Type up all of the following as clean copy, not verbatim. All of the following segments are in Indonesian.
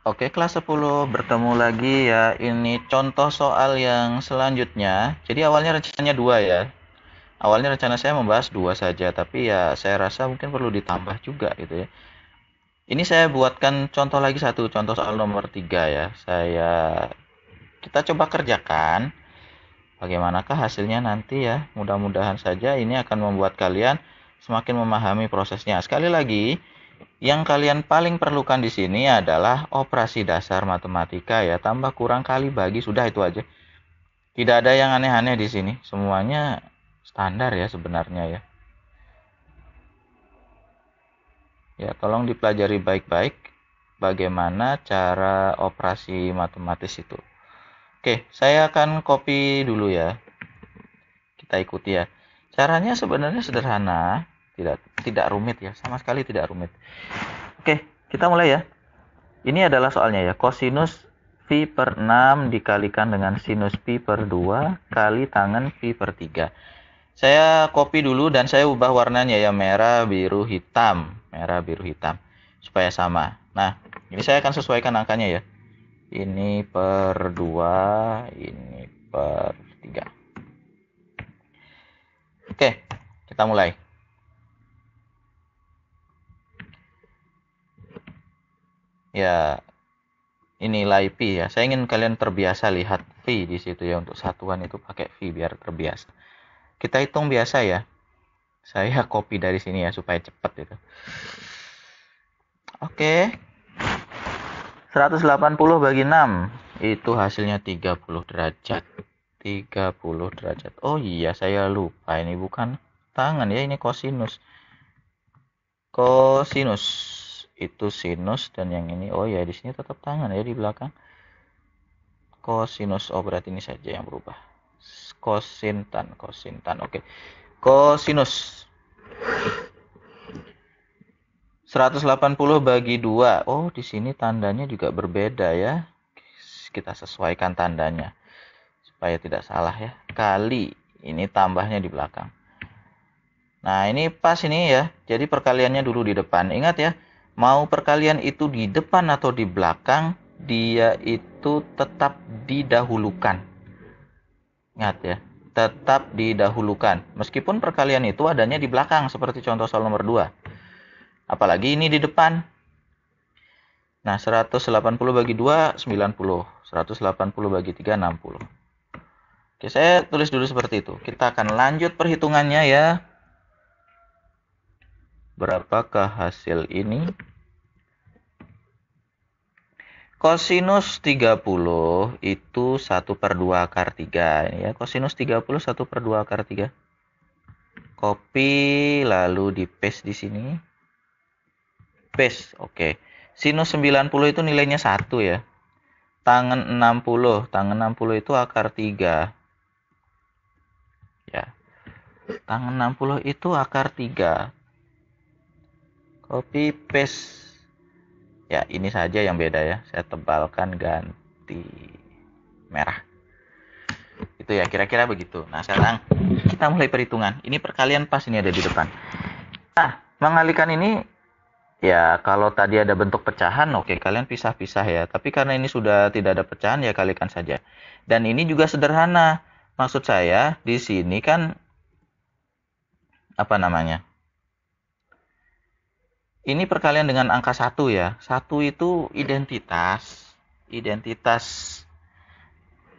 Oke, kelas 10 bertemu lagi ya. Ini contoh soal yang selanjutnya. Jadi awalnya rencananya dua ya. Awalnya rencana saya membahas dua saja, tapi ya saya rasa mungkin perlu ditambah juga gitu ya. Ini saya buatkan contoh lagi satu, contoh soal nomor 3 ya. Kita coba kerjakan. Bagaimanakah hasilnya nanti ya? Mudah-mudahan saja ini akan membuat kalian semakin memahami prosesnya. Sekali lagi, yang kalian paling perlukan di sini adalah operasi dasar matematika ya, tambah kurang kali bagi, sudah itu aja. Tidak ada yang aneh-aneh di sini, semuanya standar ya sebenarnya ya. Ya, tolong dipelajari baik-baik bagaimana cara operasi matematis itu. Oke, saya akan copy dulu ya. Kita ikuti ya. Caranya sebenarnya sederhana, tidak tidak rumit ya, sama sekali tidak rumit. Oke, kita mulai ya. Ini adalah soalnya ya, kosinus pi per 6 dikalikan dengan sinus pi per 2 kali tangen pi per 3. Saya copy dulu dan saya ubah warnanya ya, merah, biru, hitam. Merah, biru, hitam. Supaya sama. Nah, ini saya akan sesuaikan angkanya ya. Ini per 2, ini per 3. Oke, kita mulai. Ya, ini nilai pi ya. Saya ingin kalian terbiasa lihat V di situ ya, untuk satuan itu pakai V biar terbiasa. Kita hitung biasa ya. Saya copy dari sini ya supaya cepat itu. Oke. 180 bagi 6 itu hasilnya 30 derajat. 30 derajat. Oh iya, saya lupa ini bukan tangen ya, ini kosinus. Kosinus itu sinus dan yang ini oh ya di sini tetap tangan ya di belakang. Kosinus, oh berarti ini saja yang berubah. Kosintan. Oke. Kosinus 180 bagi 2. Oh, di sini tandanya juga berbeda ya. Kita sesuaikan tandanya supaya tidak salah ya. Kali ini tambahnya di belakang. Nah, ini pas ini ya. Jadi perkaliannya dulu di depan. Ingat ya, mau perkalian itu di depan atau di belakang, dia itu tetap didahulukan. Ingat ya, tetap didahulukan. Meskipun perkalian itu adanya di belakang seperti contoh soal nomor 2. Apalagi ini di depan. Nah, 180 bagi 2, 90. 180 bagi 3, 60. Oke, saya tulis dulu seperti itu. Kita akan lanjut perhitungannya ya. Berapakah hasil ini? Kosinus 30 itu 1 per 2 akar 3. Ini ya, kosinus 30 1 per 2 akar 3. Copy, lalu di paste di sini. Paste, oke. Sinus 90 itu nilainya 1 ya. Tangen 60 itu akar 3. Ya. Tangen 60 itu akar 3. Copy paste. Ya, ini saja yang beda ya. Saya tebalkan ganti merah. Itu ya, kira-kira begitu. Nah, sekarang kita mulai perhitungan. Ini perkalian pas ini ada di depan. Nah, mengalihkan ini ya kalau tadi ada bentuk pecahan, oke, kalian pisah-pisah ya. Tapi karena ini sudah tidak ada pecahan, ya kalikan saja. Dan ini juga sederhana. Maksud saya, di sini kan apa namanya? Ini perkalian dengan angka 1 ya. 1 itu identitas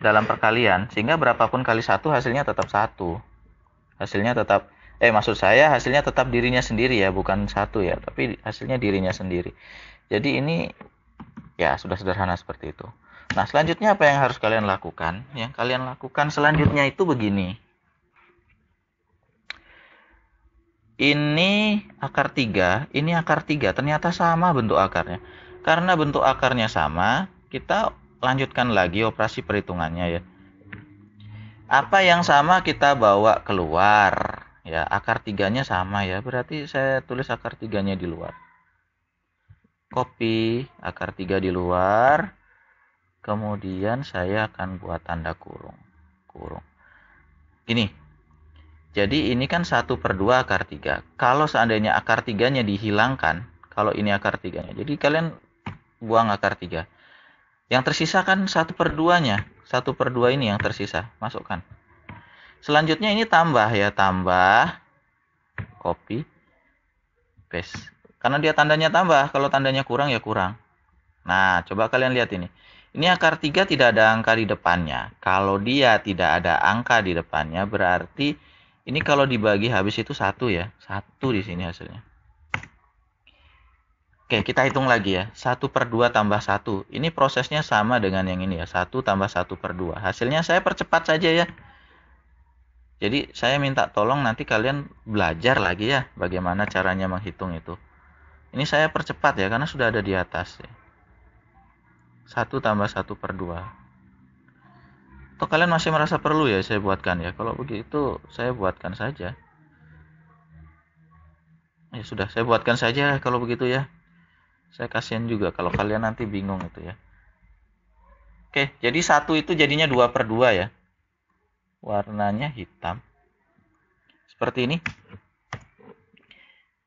dalam perkalian, sehingga berapapun kali 1 hasilnya tetap 1. Hasilnya tetap maksud saya hasilnya tetap dirinya sendiri ya, bukan 1 ya, tapi hasilnya dirinya sendiri. Jadi ini ya sudah sederhana seperti itu. Nah, selanjutnya apa yang harus kalian lakukan? Yang kalian lakukan selanjutnya itu begini. Ini akar 3, ini akar 3. Ternyata sama bentuk akarnya. Karena bentuk akarnya sama, kita lanjutkan lagi operasi perhitungannya ya. Apa yang sama kita bawa keluar. Ya, akar 3-nya sama ya. Berarti saya tulis akar 3-nya di luar. Copy akar 3 di luar. Kemudian saya akan buat tanda kurung. Ini. Jadi ini kan 1 per 2 akar 3. Kalau seandainya akar 3-nya dihilangkan, kalau ini akar 3-nya, jadi kalian buang akar 3. Yang tersisa kan 1/2-nya. 1/2 ini yang tersisa. Masukkan. Selanjutnya ini tambah ya. Tambah. Copy. Paste. Karena dia tandanya tambah. Kalau tandanya kurang ya kurang. Nah, coba kalian lihat ini. Ini akar 3 tidak ada angka di depannya. Kalau dia tidak ada angka di depannya, berarti ini kalau dibagi habis itu 1 ya. 1 di sini hasilnya. Oke, kita hitung lagi ya. 1/2 tambah 1. Ini prosesnya sama dengan yang ini ya. 1 tambah 1/2. Hasilnya saya percepat saja ya. Jadi saya minta tolong nanti kalian belajar lagi ya. Bagaimana caranya menghitung itu. Ini saya percepat ya, karena sudah ada di atas ya. 1 tambah 1/2. Atau kalian masih merasa perlu ya saya buatkan ya? Kalau begitu saya buatkan saja. Ya sudah, saya buatkan saja kalau begitu ya. Saya kasihan juga kalau kalian nanti bingung itu ya. Oke, jadi 1 itu jadinya 2/2 ya. Warnanya hitam. Seperti ini.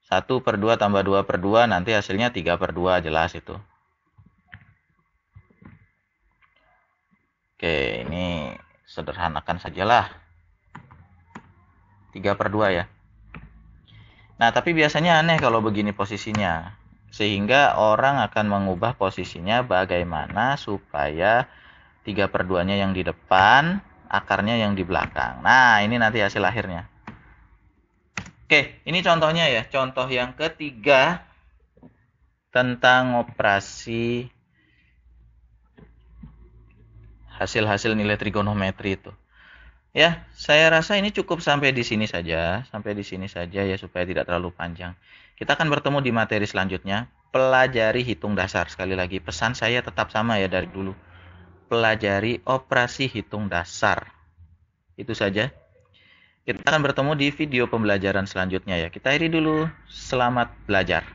1/2 tambah 2/2 nanti hasilnya 3/2, jelas itu. Oke, ini sederhanakan sajalah. 3/2 ya. Nah, tapi biasanya aneh kalau begini posisinya. Sehingga orang akan mengubah posisinya bagaimana supaya 3/2-nya yang di depan, akarnya yang di belakang. Nah, ini nanti hasil akhirnya. Oke, ini contohnya ya. Contoh yang ketiga tentang operasi hasil-hasil nilai trigonometri itu. Ya, saya rasa ini cukup sampai di sini saja. Sampai di sini saja ya supaya tidak terlalu panjang. Kita akan bertemu di materi selanjutnya. Pelajari hitung dasar. Sekali lagi, pesan saya tetap sama ya dari dulu. Pelajari operasi hitung dasar. Itu saja. Kita akan bertemu di video pembelajaran selanjutnya ya. Kita akhiri dulu. Selamat belajar.